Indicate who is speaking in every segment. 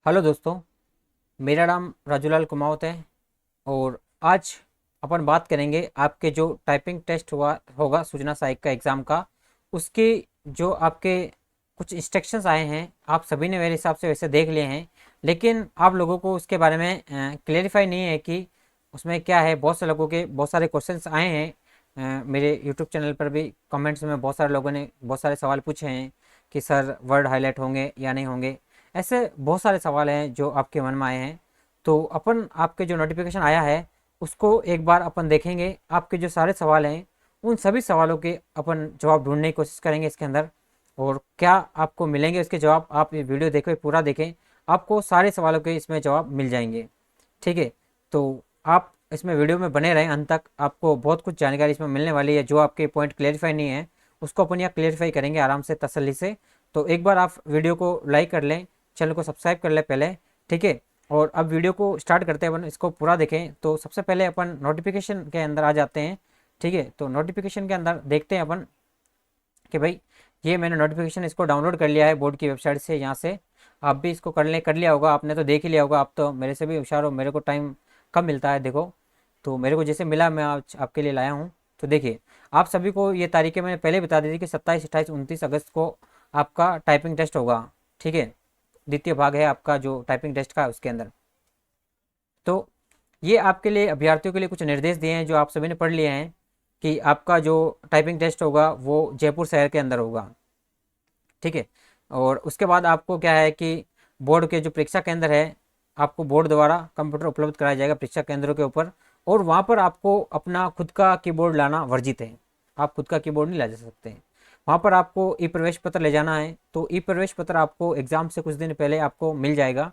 Speaker 1: Hello दोस्तों। मेरा नाम राजूलाल कुमावत है और आज अपन बात करेंगे आपके जो टाइपिंग टेस्ट हुआ होगा सूचना सहायक का एग्ज़ाम का, उसके जो आपके कुछ इंस्ट्रक्शंस आए हैं आप सभी ने मेरे हिसाब से वैसे देख लिए हैं, लेकिन आप लोगों को उसके बारे में क्लेरिफाई नहीं है कि उसमें क्या है। बहुत से लोगों के बहुत सारे क्वेश्चंस आए हैं। मेरे यूट्यूब चैनल पर भी कमेंट्स में बहुत सारे लोगों ने बहुत सारे सवाल पूछे हैं कि सर वर्ड हाईलाइट होंगे या नहीं होंगे। ऐसे बहुत सारे सवाल हैं जो आपके मन में आए हैं। तो अपन आपके जो नोटिफिकेशन आया है उसको एक बार अपन देखेंगे। आपके जो सारे सवाल हैं उन सभी सवालों के अपन जवाब ढूंढने की कोशिश करेंगे इसके अंदर, और क्या आपको मिलेंगे उसके जवाब। आप ये वीडियो देखो, पूरा देखें, आपको सारे सवालों के इसमें जवाब मिल जाएंगे। ठीक है, तो आप इसमें वीडियो में बने रहें अंत तक, आपको बहुत कुछ जानकारी इसमें मिलने वाली है। जो आपके पॉइंट क्लेरिफाई नहीं है उसको अपन यहाँ क्लेरिफाई करेंगे आराम से, तसल्ली से। तो एक बार आप वीडियो को लाइक कर लें, चैनल को सब्सक्राइब कर ले पहले। ठीक है, और अब वीडियो को स्टार्ट करते हैं अपन, इसको पूरा देखें। तो सबसे पहले अपन नोटिफिकेशन के अंदर आ जाते हैं। ठीक है, तो नोटिफिकेशन के अंदर देखते हैं अपन कि भाई ये मैंने नोटिफिकेशन इसको डाउनलोड कर लिया है बोर्ड की वेबसाइट से। यहाँ से आप भी इसको कर लिया होगा, आपने तो देख ही लिया होगा। आप तो मेरे से भी होशियार हो, मेरे को टाइम कम मिलता है देखो। तो मेरे को जैसे मिला मैं आज आपके लिए लाया हूँ। तो देखिए, आप सभी को ये तारीखें मैंने पहले बता दी थी कि 27, 28, 29 अगस्त को आपका टाइपिंग टेस्ट होगा। ठीक है, द्वितीय भाग है आपका जो टाइपिंग टेस्ट का उसके अंदर। तो ये आपके लिए अभ्यर्थियों के लिए कुछ निर्देश दिए हैं जो आप सभी ने पढ़ लिए हैं कि आपका जो टाइपिंग टेस्ट होगा वो जयपुर शहर के अंदर होगा। ठीक है, और उसके बाद आपको क्या है कि बोर्ड के जो परीक्षा केंद्र है आपको बोर्ड द्वारा कंप्यूटर उपलब्ध कराया जाएगा परीक्षा केंद्रों के ऊपर, और वहाँ पर आपको अपना खुद का कीबोर्ड लाना वर्जित है। आप खुद का कीबोर्ड नहीं ला जा सकते हैं। वहाँ पर आपको ई प्रवेश पत्र ले जाना है। तो ई प्रवेश पत्र आपको एग्ज़ाम से कुछ दिन पहले आपको मिल जाएगा।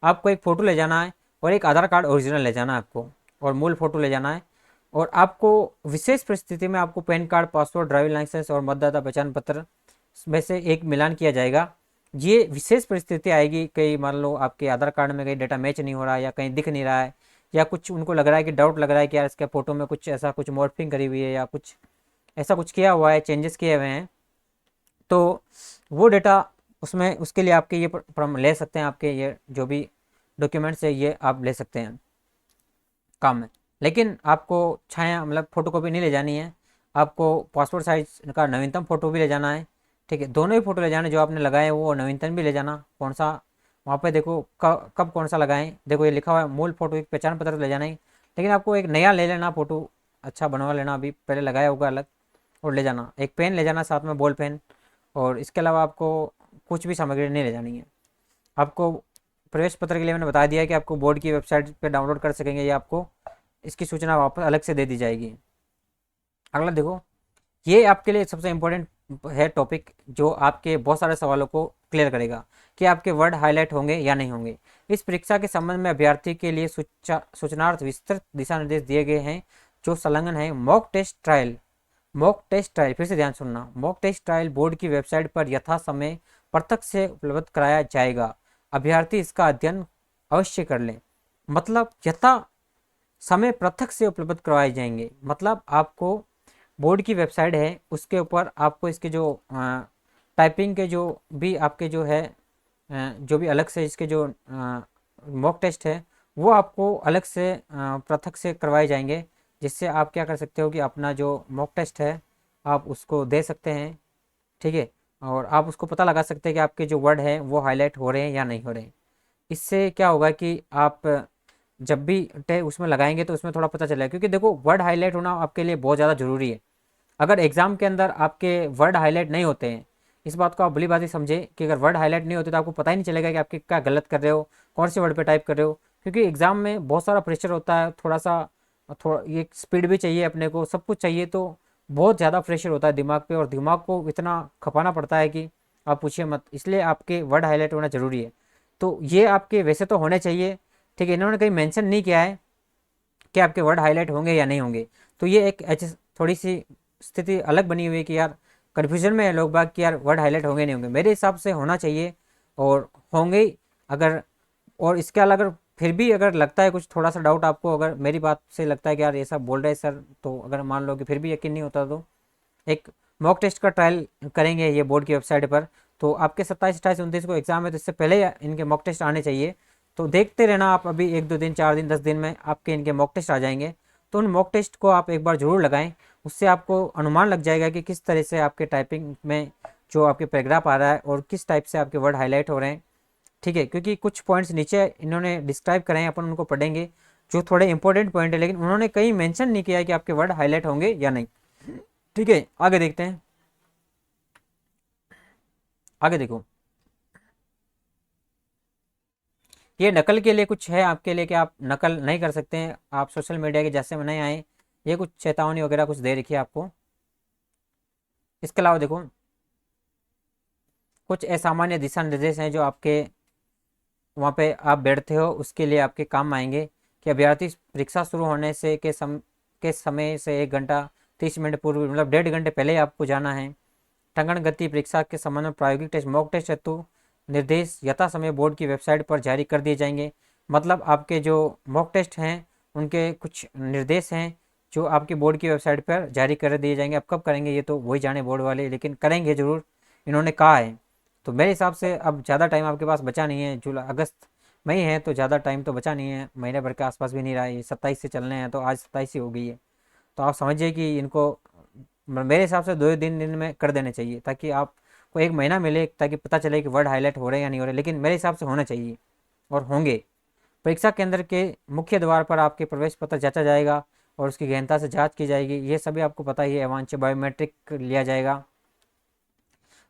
Speaker 1: आपको एक फ़ोटो ले जाना है और एक आधार कार्ड ओरिजिनल ले जाना है आपको, और मूल फ़ोटो ले जाना है। और आपको विशेष परिस्थिति में आपको PAN card, passport, driving licence और मतदाता पहचान पत्र में से एक मिलान किया जाएगा। ये विशेष परिस्थिति आएगी, कहीं मान लो आपके आधार कार्ड में कहीं डेटा मैच नहीं हो रहा है या कहीं दिख नहीं रहा है, या कुछ उनको लग रहा है कि डाउट लग रहा है कि यार इसके फ़ोटो में कुछ ऐसा कुछ मॉडिफिंग करी हुई है या कुछ ऐसा कुछ किया हुआ है, चेंजेस किए हुए हैं। तो वो डेटा उसमें उसके लिए आपके ये ले सकते हैं, आपके ये जो भी डॉक्यूमेंट्स है ये आप ले सकते हैं काम में। लेकिन आपको छाया मतलब फ़ोटो कॉपी नहीं ले जानी है, आपको पासपोर्ट साइज का नवीनतम फ़ोटो भी ले जाना है। ठीक है, दोनों ही फ़ोटो ले जाने, जो आपने लगाए वो नवीनतम भी ले जाना। कौन सा वहाँ पे देखो कब कौन सा लगाएं, देखो ये लिखा हुआ है मूल फ़ोटो, एक पहचान पत्र ले जाना ही। लेकिन आपको एक नया ले लेना फ़ोटो, अच्छा बनवा लेना, अभी पहले लगाया होगा अलग, और ले जाना। एक पेन ले जाना साथ में, बॉल पेन। और इसके अलावा आपको कुछ भी सामग्री नहीं ले जानी है। आपको प्रवेश पत्र के लिए मैंने बता दिया है कि आपको बोर्ड की वेबसाइट पे डाउनलोड कर सकेंगे, या आपको इसकी सूचना वापस अलग से दे दी जाएगी। अगला देखो, ये आपके लिए सबसे इम्पोर्टेंट है टॉपिक, जो आपके बहुत सारे सवालों को क्लियर करेगा कि आपके वर्ड हाईलाइट होंगे या नहीं होंगे। इस परीक्षा के संबंध में अभ्यर्थी के लिए सूचनार्थ विस्तृत दिशा निर्देश दिए गए हैं जो संलग्न है mock test trial. Mock test trial, फिर से ध्यान सुनना, मॉक टेस्ट ट्रायल बोर्ड की वेबसाइट पर यथा समय प्रत्यक्ष से उपलब्ध कराया जाएगा। अभ्यर्थी इसका अध्ययन अवश्य कर लें। मतलब यथा समय पृथक से उपलब्ध करवाए जाएंगे, मतलब आपको बोर्ड की वेबसाइट है उसके ऊपर आपको इसके जो टाइपिंग के जो भी आपके जो है जो भी अलग से इसके जो मॉक टेस्ट है वो आपको अलग से पृथक से करवाए जाएंगे, जिससे आप क्या कर सकते हो कि अपना जो मॉक टेस्ट है आप उसको दे सकते हैं। ठीक है, और आप उसको पता लगा सकते हैं कि आपके जो वर्ड है वो हाईलाइट हो रहे हैं या नहीं हो रहे हैं। इससे क्या होगा कि आप जब भी उसमें लगाएंगे तो उसमें थोड़ा पता चलेगा, क्योंकि देखो वर्ड हाईलाइट होना आपके लिए बहुत ज़्यादा ज़रूरी है। अगर एग्ज़ाम के अंदर आपके वर्ड हाईलाइट नहीं होते हैं, इस बात को आप भली बात ही समझे कि अगर वर्ड हाईलाइट नहीं होते तो आपको पता ही नहीं चलेगा कि आपके क्या गलत कर रहे हो, कौन से वर्ड पे टाइप कर रहे हो। क्योंकि एग्ज़ाम में बहुत सारा प्रेशर होता है, थोड़ा ये स्पीड भी चाहिए अपने को, सब कुछ चाहिए। तो बहुत ज़्यादा प्रेशर होता है दिमाग पे, और दिमाग को इतना खपाना पड़ता है कि आप पूछिए मत। इसलिए आपके वर्ड हाईलाइट होना ज़रूरी है। तो ये आपके वैसे तो होने चाहिए। ठीक है, इन्होंने कहीं मेंशन नहीं किया है कि आपके वर्ड हाईलाइट होंगे या नहीं होंगे। तो ये एक थोड़ी सी स्थिति अलग बनी हुई है कि यार कन्फ्यूजन में है लोग बाग कि यार वर्ड हाईलाइट होंगे नहीं होंगे। मेरे हिसाब से होना चाहिए और होंगे ही। अगर और इसके अलावा अगर फिर भी अगर लगता है कुछ थोड़ा सा डाउट आपको, अगर मेरी बात से लगता है कि यार ऐसा बोल रहे हैं सर, तो अगर मान लो कि फिर भी यकीन नहीं होता तो एक मॉक टेस्ट का ट्रायल करेंगे ये बोर्ड की वेबसाइट पर। तो आपके 27, 28, 29 को एग्ज़ाम है, तो इससे पहले इनके मॉक टेस्ट आने चाहिए। तो देखते रहना आप, अभी 1-2 दिन 4 दिन 10 दिन में आपके इनके मॉक टेस्ट आ जाएंगे। तो उन मॉक टेस्ट को आप एक बार ज़रूर लगाएं, उससे आपको अनुमान लग जाएगा कि किस तरह से आपके टाइपिंग में जो आपके पैराग्राफ आ रहा है और किस टाइप से आपके वर्ड हाईलाइट हो रहे हैं। ठीक है, क्योंकि कुछ पॉइंट्स नीचे इन्होंने डिस्क्राइब करे हैं, अपन उनको पढ़ेंगे, जो थोड़े इंपॉर्टेंट पॉइंट है, लेकिन उन्होंने कहीं मेंशन नहीं किया है कि आपके वर्ड हाईलाइट होंगे या नहीं। ठीक है, आगे देखते हैं। आगे देखो, ये नकल के लिए कुछ है आपके लिए कि आप नकल नहीं कर सकते हैं, आप सोशल मीडिया के जैसे में नहीं आए, ये कुछ चेतावनी वगैरह कुछ दे रखी है आपको। इसके अलावा देखो, कुछ असामान्य दिशा निर्देश हैं जो आपके वहाँ पे आप बैठते हो उसके लिए आपके काम आएंगे, कि अभ्यर्थी परीक्षा शुरू होने से के समय से 1 घंटा 30 मिनट पूर्व, मतलब 1.5 घंटे पहले ही आपको जाना है। टंगन गति परीक्षा के संबंध में प्रायोगिक टेस्ट मॉक टेस्ट हेतु निर्देश यथा समय बोर्ड की वेबसाइट पर जारी कर दिए जाएंगे। मतलब आपके जो मॉक टेस्ट हैं उनके कुछ निर्देश हैं जो आपकी बोर्ड की वेबसाइट पर जारी कर दिए जाएंगे। अब कब करेंगे ये तो वही जाने बोर्ड वाले, लेकिन करेंगे ज़रूर, इन्होंने कहा है। तो मेरे हिसाब से अब ज़्यादा टाइम आपके पास बचा नहीं है, जुलाई अगस्त में ही है, तो ज़्यादा टाइम तो बचा नहीं है, महीने भर के आसपास भी नहीं रहा है, ये 27 से चलने हैं, तो आज 27 ही हो गई है। तो आप समझिए कि इनको मेरे हिसाब से 2 दिन में कर देने चाहिए, ताकि आपको 1 महीना मिले, ताकि पता चले कि वर्ड हाईलाइट हो रहे हैं या नहीं हो रहे, लेकिन मेरे हिसाब से होना चाहिए और होंगे। परीक्षा केंद्र के मुख्य द्वार पर आपके प्रवेश पत्र जांचा जाएगा और उसकी गहनता से जांच की जाएगी, ये सभी आपको पता ही है। एवांश बायोमेट्रिक लिया जाएगा,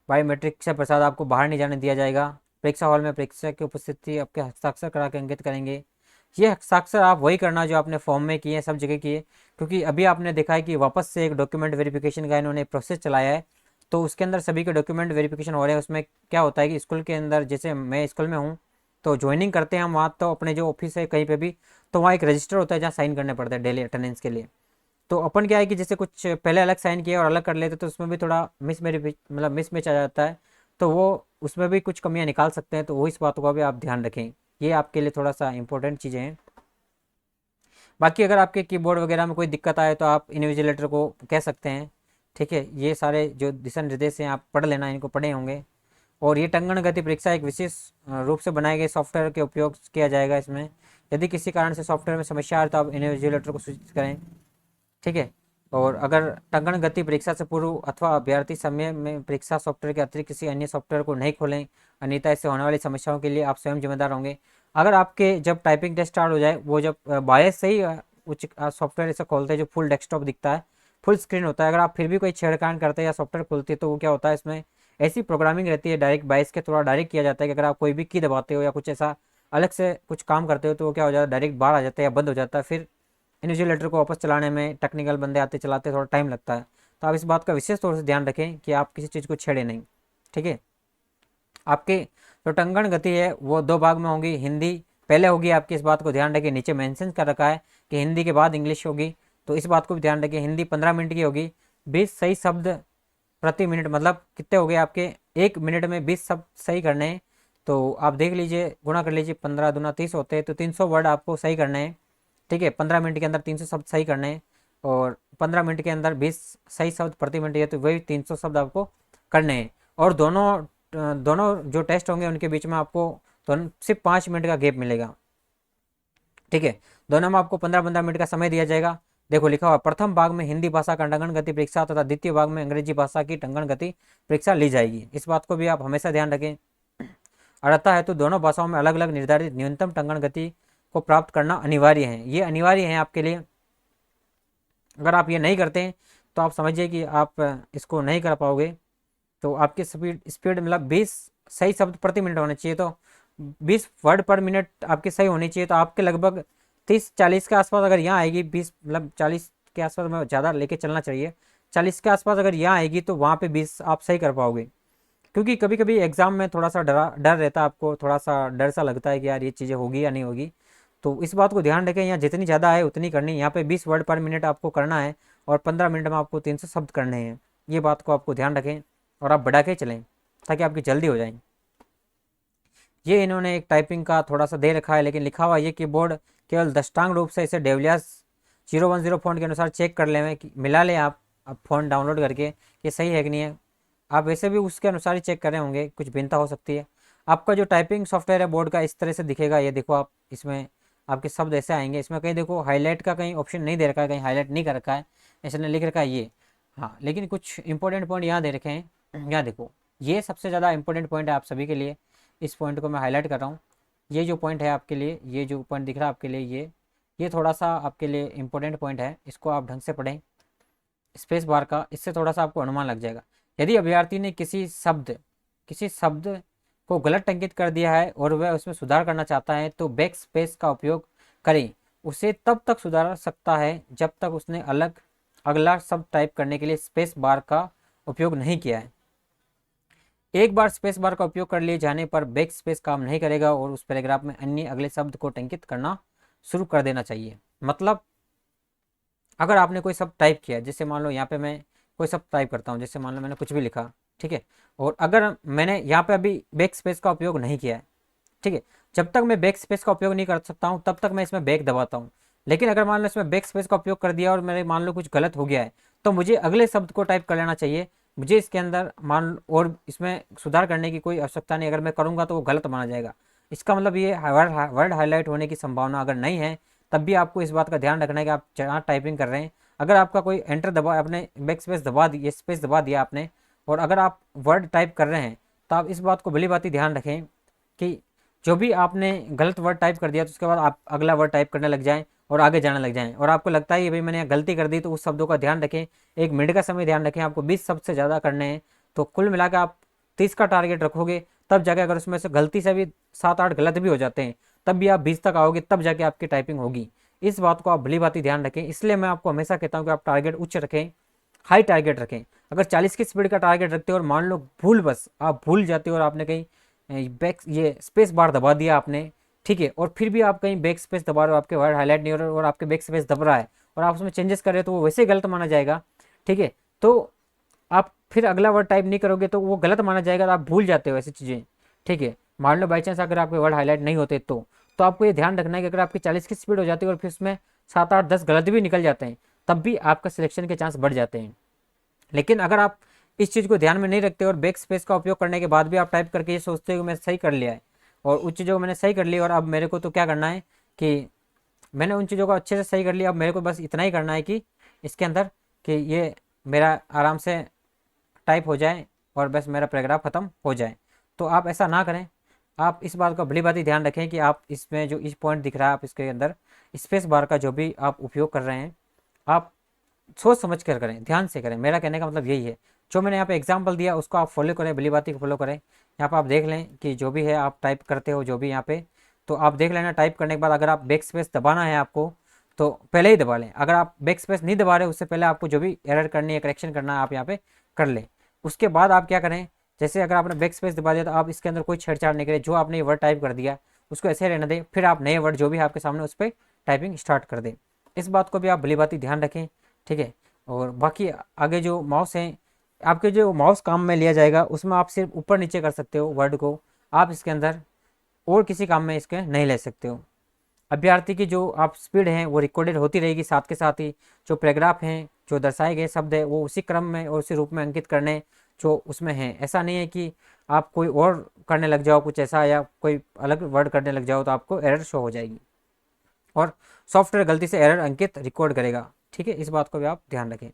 Speaker 1: बायोमेट्रिक से प्रसाद आपको बाहर नहीं जाने दिया जाएगा। परीक्षा हॉल में परीक्षा की उपस्थिति आपके हस्ताक्षर करा के अंकित करेंगे। ये हस्ताक्षर आप वही करना जो आपने फॉर्म में किए, सब जगह किए, क्योंकि अभी आपने देखा है कि वापस से एक डॉक्यूमेंट वेरिफिकेशन का इन्होंने प्रोसेस चलाया है, तो उसके अंदर सभी के डॉक्यूमेंट वेरिफिकेशन हो रहे हैं। उसमें क्या होता है कि स्कूल के अंदर, जैसे मैं स्कूल में हूँ, तो ज्वाइनिंग करते हैं हम वहाँ, तो अपने जो ऑफिस है कहीं पे भी, तो वहाँ एक रजिस्टर होता है जहाँ साइन करने पड़ते हैं डेली अटेंडेंस के लिए। तो अपन क्या है कि जैसे कुछ पहले अलग साइन किया और अलग कर लेते, तो उसमें भी थोड़ा मिस मैच आ जाता है, तो वो उसमें भी कुछ कमियां निकाल सकते हैं, तो वो इस बात का भी आप ध्यान रखें, ये आपके लिए थोड़ा सा इंपॉर्टेंट चीज़ें हैं। बाकी अगर आपके कीबोर्ड वगैरह में कोई दिक्कत आए तो आप इन्विजिलेटर को कह सकते हैं। ठीक है, ये सारे जो दिशा निर्देश हैं आप पढ़ लेना, इनको पढ़े होंगे। और ये टंगन गति परीक्षा एक विशेष रूप से बनाए गए सॉफ्टवेयर के उपयोग किया जाएगा इसमें। यदि किसी कारण से सॉफ्टवेयर में समस्या आए तो आप इन्विजिलेटर को सूचित करें। ठीक है, और अगर टंगन गति परीक्षा से पूर्व अथवा अभ्यर्थी समय में परीक्षा सॉफ्टवेयर के अतिरिक्त किसी अन्य सॉफ्टवेयर को नहीं खोलें, अन्यथा इससे होने वाली समस्याओं के लिए आप स्वयं जिम्मेदार होंगे। अगर आपके जब टाइपिंग टेस्ट स्टार्ट हो जाए, वो जब बायस से ही कुछ सॉफ्टवेयर ऐसे खोलते हैं जो फुल डेस्कटॉप दिखता है, फुल स्क्रीन होता है, अगर आप फिर भी कोई छेड़खानी करते हैं या सॉफ्टवेयर खोलते हैं, तो वो क्या होता है, इसमें ऐसी प्रोग्रामिंग रहती है, डायरेक्ट बायस के थोड़ा डायरेक्ट किया जाता है कि अगर आप कोई भी की दबाते हो या कुछ ऐसा अलग से कुछ काम करते हो, तो वो क्या हो जाता है, डायरेक्ट बाहर आ जाता है या बंद हो जाता है। फिर इन्विजिलेटर को वापस चलाने में टेक्निकल बंदे आते चलाते थोड़ा टाइम लगता है। तो आप इस बात का विशेष तौर से ध्यान रखें कि आप किसी चीज़ को छेड़े नहीं। ठीक है, आपकी जो टंगन गति है वो 2 भाग में होगी, हिंदी पहले होगी आपकी, इस बात को ध्यान रखें, नीचे मेंशन कर रखा है कि हिंदी के बाद इंग्लिश होगी, तो इस बात को भी ध्यान रखें। हिंदी 15 मिनट की होगी, 20 सही शब्द प्रति मिनट, मतलब कितने हो गए आपके, 1 मिनट में 20 शब्द सही करने हैं। तो आप देख लीजिए, गुणा कर लीजिए, 15 दूना 30 होते हैं, तो 300 वर्ड आपको सही करने हैं। ठीक है, 15 मिनट के अंदर 300 शब्द सही करने हैं, और 15 मिनट के अंदर 20 सही शब्द प्रति मिनट है, तो वही 300 शब्द आपको करने हैं। और दोनों जो टेस्ट होंगे उनके बीच में आपको दोनों सिर्फ 5 मिनट का गैप मिलेगा। ठीक है, दोनों में आपको 15-15 मिनट का समय दिया जाएगा। देखो लिखा हुआ, प्रथम भाग में हिंदी भाषा का टंगन गति परीक्षा तथा द्वितीय भाग में अंग्रेजी भाषा की टंगन गति परीक्षा ली जाएगी। इस बात को भी आप हमेशा ध्यान रखें। अर्हता है तो दोनों भाषाओं में अलग अलग निर्धारित न्यूनतम टंगन गति को प्राप्त करना अनिवार्य है, ये अनिवार्य है आपके लिए। अगर आप ये नहीं करते हैं तो आप समझिए कि आप इसको नहीं कर पाओगे। तो आपकी स्पीड स्पीड मतलब 20 सही शब्द प्रति मिनट होने चाहिए, तो 20 वर्ड पर मिनट आपकी सही होनी चाहिए, तो आपके लगभग 30-40 के आसपास अगर यहाँ आएगी, 20 मतलब 40 के आसपास में ज़्यादा लेके चलना चाहिए, 40 के आसपास अगर यहाँ आएगी तो वहाँ पे 20 आप सही कर पाओगे। क्योंकि कभी कभी एग्जाम में थोड़ा सा डर रहता है, आपको थोड़ा सा डर सा लगता है कि यार ये चीज़ें होगी या नहीं होगी, तो इस बात को ध्यान रखें, यहाँ जितनी ज़्यादा है उतनी करनी है। यहाँ पे 20 वर्ड पर मिनट आपको करना है और 15 मिनट में आपको 300 शब्द करने हैं, ये बात को आपको ध्यान रखें और आप बढ़ा के चलें ताकि आपकी जल्दी हो जाए। ये इन्होंने एक टाइपिंग का थोड़ा सा दे रखा है, लेकिन लिखा हुआ ये कीबोर्ड केवल दृष्टांत रूप से इसे डेविलियर्स 010 फ़ॉन्ट के अनुसार चेक कर लें, मिला लें आप फ़ॉन्ट डाउनलोड करके, ये सही है कि नहीं है। आप वैसे भी उसके अनुसार ही चेक कर रहे होंगे, कुछ भिन्नता हो सकती है। आपका जो टाइपिंग सॉफ्टवेयर है बोर्ड का इस तरह से दिखेगा, ये देखो आप, इसमें आपके शब्द ऐसे आएंगे, इसमें कहीं देखो हाईलाइट का कहीं ऑप्शन नहीं दे रखा है, कहीं हाईलाइट नहीं कर रखा है, ऐसे ने लिख रखा है ये। हाँ, लेकिन कुछ इंपॉर्टेंट पॉइंट यहाँ दे रखे हैं, यहाँ देखो, ये सबसे ज़्यादा इंपॉर्टेंट पॉइंट है आप सभी के लिए, इस पॉइंट को मैं हाईलाइट कर रहा हूँ। ये जो पॉइंट है आपके लिए, ये जो पॉइंट दिख रहा है आपके लिए, ये थोड़ा सा आपके लिए इंपॉर्टेंट पॉइंट है, इसको आप ढंग से पढ़ें स्पेस बार का, इससे थोड़ा सा आपको अनुमान लग जाएगा। यदि अभ्यर्थी ने किसी शब्द को गलत टंकित कर दिया है और वह उसमें सुधार करना चाहता है तो बैक स्पेस का उपयोग करें। उसे तब तक सुधार सकता है जब तक उसने अगला शब्द टाइप करने के लिए स्पेस बार का उपयोग नहीं किया है। एक बार स्पेस बार का उपयोग कर लिए जाने पर बैक स्पेस काम नहीं करेगा और उस पैराग्राफ में अन्य अगले शब्द को टंकित करना शुरू कर देना चाहिए। मतलब अगर आपने कोई शब्द टाइप किया, जैसे मान लो यहाँ पे मैं कोई शब्द टाइप करता हूँ, जैसे मान लो मैंने कुछ भी लिखा, ठीक है, और अगर मैंने यहाँ पे अभी बैक स्पेस का उपयोग नहीं किया है, ठीक है, जब तक मैं बैक स्पेस का उपयोग नहीं कर सकता हूँ तब तक मैं इसमें बैक दबाता हूँ। लेकिन अगर मान लो इसमें बैक स्पेस का उपयोग कर दिया और मेरे मान लो कुछ गलत हो गया है, तो मुझे अगले शब्द को टाइप कर लेना चाहिए। मुझे इसके अंदर और इसमें सुधार करने की कोई आवश्यकता नहीं, अगर मैं करूँगा तो वो गलत माना जाएगा। इसका मतलब ये वर्ड हाईलाइट होने की संभावना अगर नहीं है, तब भी आपको इस बात का ध्यान रखना है कि आप जहाँ टाइपिंग कर रहे हैं, अगर आपका कोई एंटर दबा, आपने बैक स्पेस दबा दिया, स्पेस दबा दिया आपने, और अगर आप वर्ड टाइप कर रहे हैं, तो आप इस बात को भली बात ही ध्यान रखें कि जो भी आपने गलत वर्ड टाइप कर दिया तो उसके बाद आप अगला वर्ड टाइप करने लग जाएं और आगे जाने लग जाएं, और आपको लगता है कि भाई मैंने गलती कर दी, तो उस शब्दों का ध्यान रखें। 1 मिनट का समय ध्यान रखें, आपको 20 शब्द से ज़्यादा करने हैं, तो कुल मिलाकर आप 30 का टारगेट रखोगे, तब जाके अगर उसमें से गलती से भी 7-8 गलत भी हो जाते हैं, तब भी आप 20 तक आओगे, तब जाके आपकी टाइपिंग होगी। इस बात को आप भली बात ही ध्यान रखें। इसलिए मैं आपको हमेशा कहता हूँ कि आप टारगेट उच्च रखें, हाई टारगेट रखें। अगर 40 की स्पीड का टारगेट रखते हो और मान लो आप भूल जाते हो और आपने कहीं बैक ये स्पेस बार दबा दिया आपने, ठीक है, और फिर भी आप कहीं बैक स्पेस दबा रहे हो, आपके वर्ड हाईलाइट नहीं हो रहे और आपके बैक स्पेस दब रहा है और आप उसमें चेंजेस कर रहे हो, तो वो वैसे ही गलत माना जाएगा, ठीक है। तो आप फिर अगला वर्ड टाइप नहीं करोगे तो वो गलत माना जाएगा, तो आप भूल जाते हो ऐसी चीज़ें, ठीक है। मान लो बाई चांस अगर आपके वर्ड हाईलाइट नहीं होते तो आपको ये ध्यान रखना है कि अगर आपकी 40 की स्पीड हो जाती है और फिर उसमें 7-8-10 गलत भी निकल जाते हैं, तब भी आपका सिलेक्शन के चांस बढ़ जाते हैं। लेकिन अगर आप इस चीज़ को ध्यान में नहीं रखते और बैक स्पेस का उपयोग करने के बाद भी आप टाइप करके ये सोचते हो कि मैं सही कर लिया है और उन चीज़ों को मैंने सही कर लिया और अब मेरे को तो क्या करना है कि मैंने उन चीज़ों को अच्छे से सही कर लिया, अब मेरे को बस इतना ही करना है कि इसके अंदर कि ये मेरा आराम से टाइप हो जाए और बस मेरा पैराग्राफ ख़त्म हो जाए, तो आप ऐसा ना करें। आप इस बात का भली बात ही ध्यान रखें कि आप इसमें जो इस पॉइंट दिख रहा है, आप इसके अंदर स्पेस बार का जो भी आप उपयोग कर रहे हैं, आप सोच समझ कर करें, ध्यान से करें। मेरा कहने का मतलब यही है। जो मैंने यहाँ पे एग्जांपल दिया उसको आप फॉलो करें, भली बात ही फॉलो करें। यहाँ पर आप देख लें कि जो भी है आप टाइप करते हो, जो भी यहाँ पे, तो आप देख लेना टाइप करने के बाद अगर आप बैक स्पेस दबाना है आपको तो पहले ही दबा लें। अगर आप बैक स्पेस नहीं दबा रहे उससे पहले आपको जो भी एरर करनी है, करेक्शन करना है, आप यहाँ पे कर लें। उसके बाद आप क्या करें, जैसे अगर आपने बैक स्पेस दबा दिया तो आप इसके अंदर कोई छेड़छाड़ नहीं करें, जो आपने ये वर्ड टाइप कर दिया उसको ऐसे रहने दें, फिर आप नए वर्ड जो भी आपके सामने उस पर टाइपिंग स्टार्ट कर दें। इस बात को भी आप भली बात ही ध्यान रखें, ठीक है। और बाकी आगे जो माउस है, आपके जो माउस काम में लिया जाएगा उसमें आप सिर्फ ऊपर नीचे कर सकते हो वर्ड को, आप इसके अंदर और किसी काम में इसके नहीं ले सकते हो। अभ्यर्थी की जो आप स्पीड है वो रिकॉर्डेड होती रहेगी, साथ के साथ ही जो पैराग्राफ हैं, जो दर्शाए गए शब्द है वो उसी क्रम में और उसी रूप में अंकित करने जो उसमें है। ऐसा नहीं है कि आप कोई और करने लग जाओ कुछ ऐसा, या कोई अलग वर्ड करने लग जाओ तो आपको एरर शो हो जाएगी और सॉफ्टवेयर गलती से एरर अंकित रिकॉर्ड करेगा, ठीक है। इस बात को भी आप ध्यान रखें।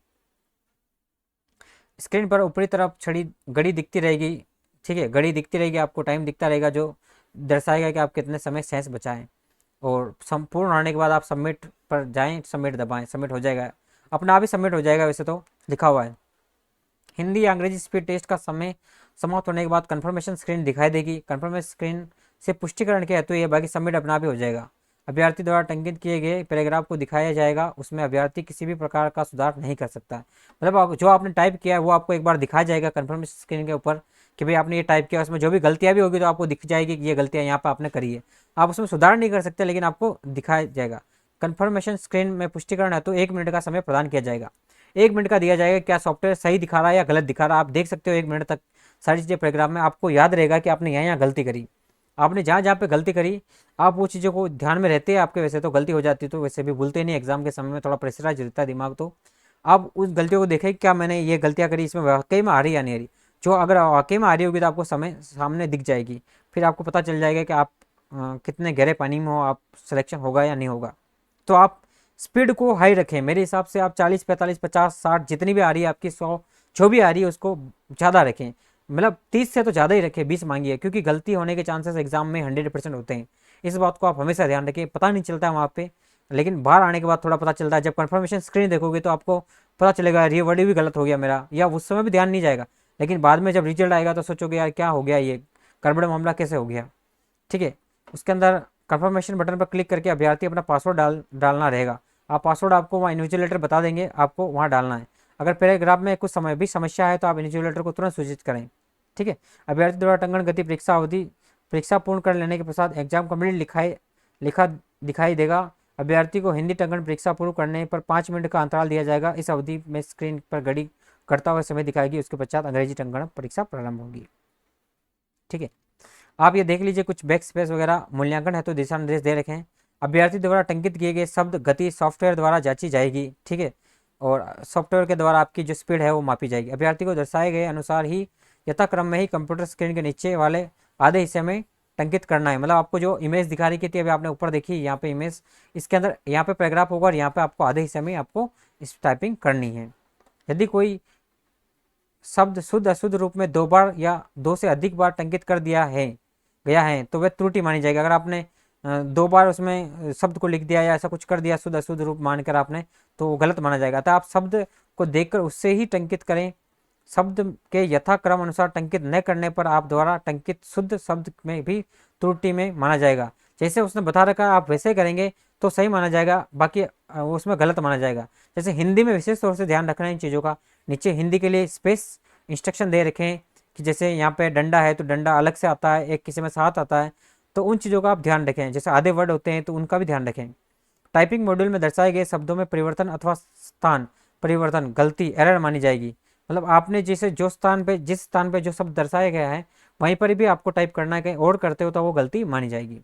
Speaker 1: स्क्रीन पर ऊपरी तरफ छड़ी घड़ी दिखती रहेगी, ठीक है, घड़ी दिखती रहेगी, आपको टाइम दिखता रहेगा जो दर्शाएगा कि आप कितने समय शेष बचाएं। और संपूर्ण होने के बाद आप सबमिट पर जाएं, सबमिट दबाएं, सबमिट हो जाएगा, अपना आप ही सबमिट हो जाएगा, वैसे तो लिखा हुआ है। हिंदी या अंग्रेजी स्पीड टेस्ट का समय समाप्त होने के बाद कंफर्मेशन स्क्रीन दिखाई देगी। कंफर्मेशन स्क्रीन से पुष्टिकरण के हेतु ये बाकी सबमिट अपना आप ही हो जाएगा। अभ्यर्थी द्वारा टंकित किए गए पैराग्राफ को दिखाया जाएगा, उसमें अभ्यर्थी किसी भी प्रकार का सुधार नहीं कर सकता। मतलब जो आपने टाइप किया है वो आपको एक बार दिखाया जाएगा कंफर्मेशन स्क्रीन के ऊपर कि भाई आपने ये टाइप किया, उसमें जो भी गलतियाँ भी होगी तो आपको दिख जाएगी कि ये गलतियाँ यहाँ पर आपने करी है। आप उसमें सुधार नहीं कर सकते लेकिन आपको दिखाया जाएगा। कंफर्मेशन स्क्रीन में पुष्टिकरण है तो 1 मिनट का समय प्रदान किया जाएगा। 1 मिनट का दिया जाएगा, क्या सॉफ्टवेयर सही दिखा रहा है या गलत दिखा रहा है। आप देख सकते हो 1 मिनट तक सारी चीज़ें पैराग्राफ में, आपको याद रहेगा कि आपने यहाँ गलती करी, आपने जहाँ जहाँ पे गलती करी, आप वो चीज़ों को ध्यान में रहते हैं आपके। वैसे तो गलती हो जाती तो वैसे भी भूलते नहीं, एग्जाम के समय में थोड़ा प्रेशराइज रहता है दिमाग, तो आप उस गलतियों को देखें क्या मैंने ये गलतियाँ करी, इसमें वाकई में आ रही या नहीं आ रही। जो अगर वाकई में आ रही होगी तो आपको समय सामने दिख जाएगी, फिर आपको पता चल जाएगा कि आप कितने गहरे पानी में हो, आप सिलेक्शन होगा या नहीं होगा। तो आप स्पीड को हाई रखें, मेरे हिसाब से आप 40 45 50 60 जितनी भी आ रही है आपकी, 100 जो भी आ रही है उसको ज़्यादा रखें, मतलब 30 से तो ज़्यादा ही रखें, 20 मांगिए, क्योंकि गलती होने के चांसेस एग्जाम में 100% होते हैं। इस बात को आप हमेशा ध्यान रखें। पता नहीं चलता है वहाँ पे, लेकिन बाहर आने के बाद थोड़ा पता चलता है। जब कंफर्मेशन स्क्रीन देखोगे तो आपको पता चलेगा यार ये वर्ड भी गलत हो गया मेरा, या उस समय भी ध्यान नहीं जाएगा, लेकिन बाद में जब रिजल्ट आएगा तो सोचोगे यार क्या हो गया, ये गड़बड़ मामला कैसे हो गया। ठीक है, उसके अंदर कंफर्मेशन बटन पर क्लिक करके अभ्यर्थी अपना पासवर्ड डालना रहेगा। आप पासवर्ड आपको वहाँ इन्विजिलेटर बता देंगे, आपको वहाँ डालना है। अगर पैराग्राफ में कुछ समय भी समस्या है तो आप इन्विजिलेटर को तुरंत सूचित करें। ठीक है, अभ्यर्थी द्वारा टंकण गति परीक्षा अवधि, परीक्षा पूर्ण कर लेने के पश्चात एग्जाम कम्प्लीट लिखा दिखाई देगा। अभ्यर्थी को हिंदी टंकण परीक्षा पूर्ण करने पर 5 मिनट का अंतराल दिया जाएगा। इस अवधि में स्क्रीन पर घड़ी करता हुआ समय दिखाएगी, उसके पश्चात अंग्रेजी टंकण परीक्षा प्रारंभ होगी। ठीक है, आप ये देख लीजिए, कुछ बैक स्पेस वगैरह मूल्यांकन है तो दिशा निर्देश दे रखे हैं। अभ्यर्थी द्वारा टंकित किए गए शब्द गति सॉफ्टवेयर द्वारा जांची जाएगी। ठीक है, और सॉफ्टवेयर के द्वारा आपकी जो स्पीड है वो मापी जाएगी। अभ्यर्थी को दर्शाए गए अनुसार ही यथाक्रम में ही कंप्यूटर स्क्रीन के नीचे वाले आधे हिस्से में टंकित करना है। मतलब आपको जो इमेज दिखा रही थी अभी आपने ऊपर देखी, यहाँ पे इमेज, इसके अंदर यहाँ पे पैराग्राफ होगा और यहाँ पे आपको आधे हिस्से में आपको इस टाइपिंग करनी है। यदि कोई शब्द शुद्ध अशुद्ध रूप में 2 बार या 2 से अधिक बार टंकित कर दिया है गया है तो वह त्रुटि मानी जाएगी। अगर आपने 2 बार उसमें शब्द को लिख दिया या ऐसा कुछ कर दिया शुद्ध अशुद्ध रूप मानकर आपने, तो वो गलत माना जाएगा। तो आप शब्द को देखकर उससे ही टंकित करें। शब्द के यथाक्रम अनुसार टंकित न करने पर आप द्वारा टंकित शुद्ध शब्द में भी त्रुटि में माना जाएगा। जैसे उसने बता रखा आप वैसे करेंगे तो सही माना जाएगा, बाकी उसमें गलत माना जाएगा। जैसे हिंदी में विशेष तौर से ध्यान रखना है इन चीज़ों का। नीचे हिंदी के लिए स्पेस इंस्ट्रक्शन दे रखे हैं कि जैसे यहाँ पे डंडा है तो डंडा अलग से आता है, एक किसी में साथ आता है, तो उन चीज़ों का आप ध्यान रखें। जैसे आधे वर्ड होते हैं तो उनका भी ध्यान रखें। टाइपिंग मॉड्यूल में दर्शाए गए शब्दों में परिवर्तन अथवा स्थान परिवर्तन गलती एरर मानी जाएगी। मतलब आपने जैसे जिस स्थान पे जो शब्द दर्शाया गया है वहीं पर भी आपको टाइप करना है, कहीं और करते हो तो वो गलती मानी जाएगी।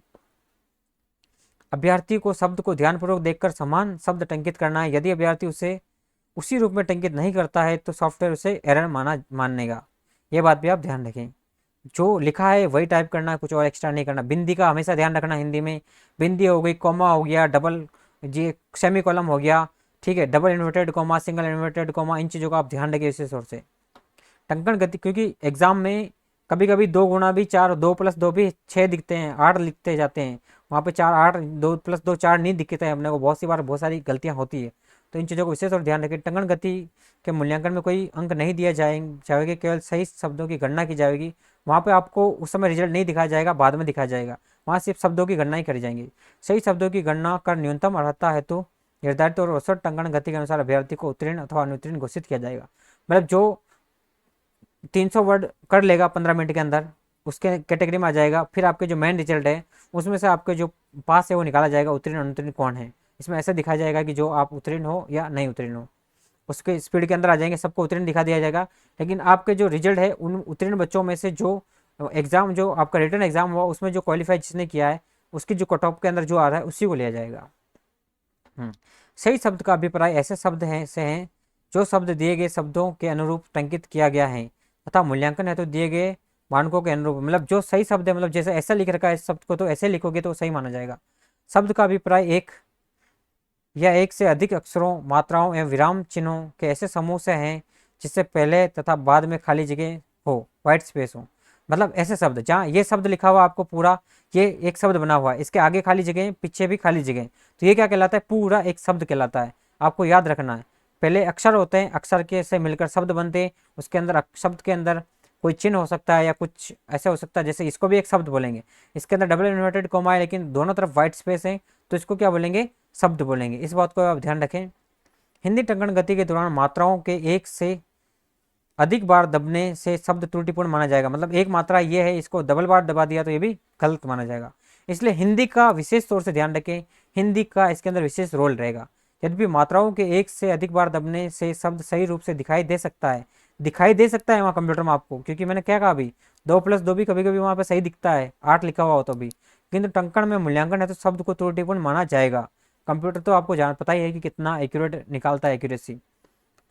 Speaker 1: अभ्यर्थी को शब्द को ध्यानपूर्वक देखकर समान शब्द टंकित करना है। यदि अभ्यर्थी उसे उसी रूप में टंकित नहीं करता है तो सॉफ्टवेयर उसे एरर मानेगा। ये बात भी आप ध्यान रखें। जो लिखा है वही टाइप करना है, कुछ और एक्स्ट्रा नहीं करना। बिंदी का हमेशा ध्यान रखना। हिंदी में बिंदी हो गई, कॉमा हो गया, डबल जी सेमी कॉलम हो गया, ठीक है, double inverted comma, single inverted comma, इन चीज़ों का आप ध्यान रखिए विशेष तौर से। टंकण गति, क्योंकि एग्जाम में कभी कभी 2 गुना भी 4, 2+2 भी 6 दिखते हैं, 8 लिखते जाते हैं। वहाँ पे 4 8, 2+2 4 नहीं दिखते हैं अपने को, बहुत सी बार बहुत सारी गलतियाँ होती है। तो इन चीज़ों को विशेष और ध्यान रखें। टंकण गति के मूल्यांकन में कोई अंक नहीं दिया जाएगा, केवल सही शब्दों की गणना की जाएगी। वहाँ पे आपको उस समय रिजल्ट नहीं दिखाया जाएगा, बाद में दिखाया जाएगा। वहाँ सिर्फ शब्दों की गणना ही करी जाएंगी। सही शब्दों की गणना कर न्यूनतम अर्हता हेतु निर्धारित और औसत टंकण गति के अनुसार अभ्यर्थी को उत्तीर्ण अथवा अनुत्तीर्ण घोषित किया जाएगा। मतलब जो 300 वर्ड कर लेगा 15 मिनट के अंदर, उसके कैटेगरी में आ जाएगा। फिर आपके जो मेन रिजल्ट है उसमें से आपके जो पास है वो निकाला जाएगा, उत्तीर्ण अनुत्तीर्ण कौन है। इसमें ऐसे दिखाया जाएगा कि जो आप उत्तीर्ण हो या नहीं उत्तीर्ण हो, उसके स्पीड के अंदर आ जाएंगे, सबको उत्तीर्ण दिखा दिया जाएगा। लेकिन आपके जो रिजल्ट है उन उत्तीर्ण बच्चों में से जो एग्जाम, जो आपका रिटर्न एग्जाम हुआ उसमें जो क्वालिफाई जिसने किया है उसकी जो कट ऑफ के अंदर जो आ रहा है उसी को लिया जाएगा। सही शब्द का अभिप्राय ऐसे शब्द हैं से हैं जो शब्द दिए गए शब्दों के अनुरूप टंकित किया गया है तथा मूल्यांकन है तो दिए गए मानकों के अनुरूप। मतलब जो सही शब्द है, मतलब जैसे ऐसा लिख रखा है इस शब्द को तो ऐसे लिखोगे तो सही माना जाएगा। शब्द का अभिप्राय एक या एक से अधिक अक्षरों, मात्राओं एवं विराम चिन्हों के ऐसे समूह से हैं जिससे पहले तथा बाद में खाली जगह हो, वाइट स्पेस हो। मतलब ऐसे शब्द जहाँ ये शब्द लिखा हुआ आपको पूरा, ये एक शब्द बना हुआ है, इसके आगे खाली जगह, पीछे भी खाली जगह, तो ये क्या कहलाता है, पूरा एक शब्द कहलाता है। आपको याद रखना है। पहले अक्षर होते हैं, अक्षर के से मिलकर शब्द बनते हैं, उसके अंदर शब्द के अंदर कोई चिन्ह हो सकता है या कुछ ऐसे हो सकता है। जैसे इसको भी एक शब्द बोलेंगे, इसके अंदर डबल इन्वर्टेड कोमा है लेकिन दोनों तरफ व्हाइट स्पेस है, तो इसको क्या बोलेंगे, शब्द बोलेंगे। इस बात को आप ध्यान रखें। हिंदी टंकण गति के दौरान मात्राओं के एक से अधिक बार दबने से शब्द त्रुटिपूर्ण माना जाएगा। मतलब एक मात्रा ये है, इसको डबल बार दबा दिया तो ये भी गलत माना जाएगा। इसलिए हिंदी का विशेष तौर से ध्यान रखें, हिंदी का इसके अंदर विशेष रोल रहेगा। यद्यपि मात्राओं के एक से अधिक बार दबने से शब्द सही रूप से दिखाई दे सकता है, दिखाई दे सकता है वहाँ कंप्यूटर में आपको, क्योंकि मैंने क्या कहा अभी 2+2 भी कभी कभी वहाँ पे सही दिखता है, 8 लिखा हुआ हो तो भी, किंतु टंकण में मूल्यांकन है तो शब्द को त्रुटिपूर्ण माना जाएगा। कंप्यूटर तो आपको पता ही है कि कितना एक्यूरेट निकालता है, एक्यूरेसी,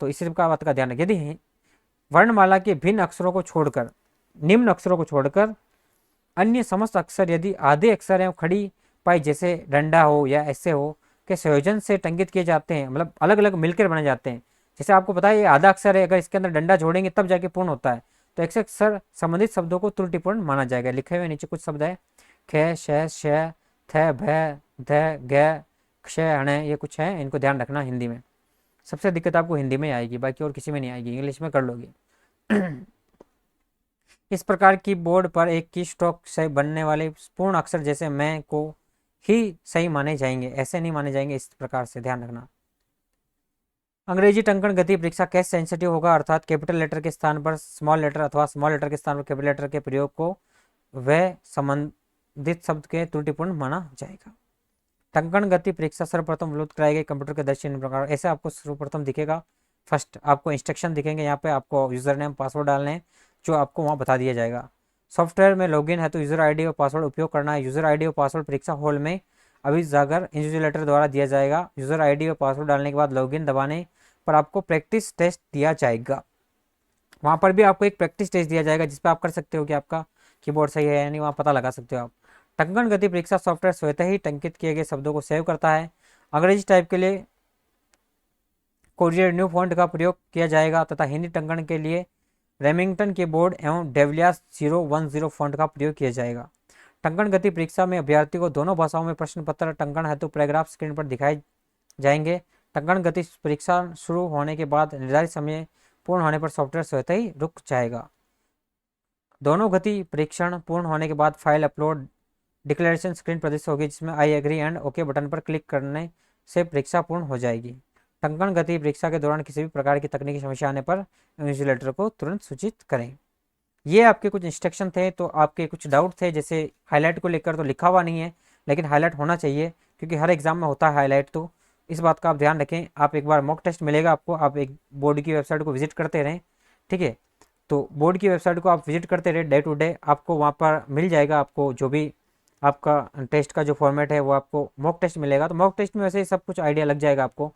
Speaker 1: तो इसी का बात का ध्यान रखें। यदि वर्णमाला के भिन्न अक्षरों को छोड़कर, निम्न अक्षरों को छोड़कर अन्य समस्त अक्षर यदि आधे अक्षर एवं खड़ी पाई जैसे डंडा हो या ऐसे हो के संयोजन से टंकित किए जाते हैं, मतलब अलग अलग मिलकर बने जाते हैं। जैसे आपको पता है ये आधा अक्षर है, अगर इसके अंदर डंडा जोड़ेंगे तब जाके पूर्ण होता है, तो एक अक्षर संबंधित शब्दों को त्रुटिपूर्ण माना जाएगा। लिखे हुए नीचे कुछ शब्द है, ख, श, श, थ, भ, ध, ग, क्ष, अण, ये कुछ है, इनको ध्यान रखना। हिंदी में सबसे दिक्कत आपको हिंदी में आएगी, बाकी और किसी में नहीं आएगी, इंग्लिश में कर लोगे। इस प्रकार की बोर्ड पर एक की स्ट्रोक से बनने वाले पूर्ण अक्षर जैसे मैं को ही सही माने जाएंगे, ऐसे नहीं माने जाएंगे, इस प्रकार से ध्यान रखना। अंग्रेजी टंकण गति परीक्षा केस सेंसिटिव होगा, अर्थात कैपिटल लेटर के स्थान पर स्मॉल लेटर अथवा स्मॉल लेटर के स्थान पर कैपिटल लेटर के प्रयोग को वह संबंधित शब्द के त्रुटिपूर्ण माना जाएगा। टंकण गति परीक्षा सर्वप्रथम उपलब्ध कराई गई कंप्यूटर के दृश्य प्रकार, ऐसे आपको सर्वप्रथम दिखेगा। फर्स्ट आपको इंस्ट्रक्शन दिखेंगे, यहाँ पे आपको यूजर नेम पासवर्ड डालने हैं जो आपको वहाँ बता दिया जाएगा। सॉफ्टवेयर में लॉगिन है तो यूजर आईडी और पासवर्ड उपयोग करना है। यूजर आईडी और पासवर्ड परीक्षा हॉल में अभिजागर इन्विजिलेटर द्वारा दिया जाएगा। यूजर आईडी और पासवर्ड डालने के बाद लॉगिन दबाने पर आपको प्रैक्टिस टेस्ट दिया जाएगा। वहाँ पर भी आपको एक प्रैक्टिस टेस्ट दिया जाएगा जिसपे आप कर सकते हो कि आपका कीबोर्ड सही है या नहीं, वहाँ पता लगा सकते हो आप। टंकण गति परीक्षा सॉफ्टवेयर स्वतः ही टंकित किए गए शब्दों को सेव करता है। अंग्रेजी टाइप के लिए कोरियर न्यू फॉन्ट का प्रयोग किया जाएगा तथा हिंदी टंकण के लिए रेमिंगटन कीबोर्ड एवं डेविलियर्स 010 फॉन्ट का प्रयोग किया जाएगा। टंकण गति परीक्षा में अभ्यर्थी को दोनों भाषाओं में प्रश्न पत्र टंकण हेतु पैराग्राफ स्क्रीन पर दिखाए जाएंगे। टंकण गति परीक्षा शुरू होने के बाद निर्धारित समय पूर्ण होने पर सॉफ्टवेयर स्वतः ही रुक जाएगा। दोनों गति परीक्षण पूर्ण होने के बाद फाइल अपलोड डिक्लेरेशन स्क्रीन प्रदर्शित होगी जिसमें I agree and okay button पर क्लिक करने से परीक्षा पूर्ण हो जाएगी। टंकण गति परीक्षा के दौरान किसी भी प्रकार की तकनीकी समस्या आने पर इन्विजिलेटर को तुरंत सूचित करें। ये आपके कुछ इंस्ट्रक्शन थे, तो आपके कुछ डाउट थे, जैसे हाईलाइट को लेकर तो लिखा हुआ नहीं है लेकिन हाईलाइट होना चाहिए क्योंकि हर एग्जाम में होता है हाईलाइट, तो इस बात का आप ध्यान रखें। आप एक बार मॉक टेस्ट मिलेगा आपको, आप एक बोर्ड की वेबसाइट को विजिट करते रहें, ठीक है। तो बोर्ड की वेबसाइट को आप विजिट करते रहे डे टू डे, आपको वहाँ पर मिल जाएगा, आपको जो भी आपका टेस्ट का जो फॉर्मेट है वो आपको मॉक टेस्ट मिलेगा। तो मॉक टेस्ट में वैसे ही सब कुछ आइडिया लग जाएगा आपको।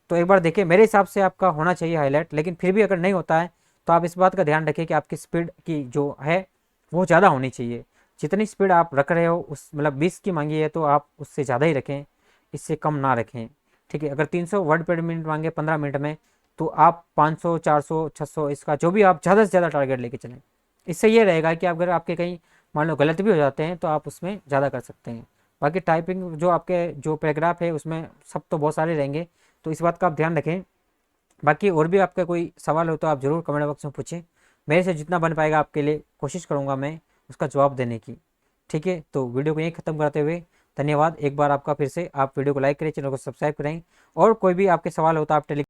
Speaker 1: तो एक बार देखिए, मेरे हिसाब से आपका होना चाहिए हाईलाइट, लेकिन फिर भी अगर नहीं होता है तो आप इस बात का ध्यान रखें कि आपकी स्पीड की जो है वो ज़्यादा होनी चाहिए। जितनी स्पीड आप रख रहे हो उस मतलब 20 की मांगी है तो आप उससे ज़्यादा ही रखें, इससे कम ना रखें, ठीक है। अगर 300 वर्ड पर मिनट मांगे 15 मिनट में तो आप 500 400 600 इसका जो भी आप ज़्यादा से ज़्यादा टारगेट लेके चलें। इससे ये रहेगा कि अगर आपके कहीं मान लो गलत भी हो जाते हैं तो आप उसमें ज़्यादा कर सकते हैं। बाकी टाइपिंग जो आपके जो पैराग्राफ है उसमें सब तो बहुत सारे रहेंगे, तो इस बात का आप ध्यान रखें। बाकी और भी आपका कोई सवाल हो तो आप ज़रूर कमेंट बॉक्स में पूछें, मेरे से जितना बन पाएगा आपके लिए कोशिश करूँगा मैं उसका जवाब देने की, ठीक है। तो वीडियो को यहीं ख़त्म करते हुए धन्यवाद एक बार आपका, फिर से आप वीडियो को लाइक करें, चैनल को सब्सक्राइब करें, और कोई भी आपके सवाल हो तो आप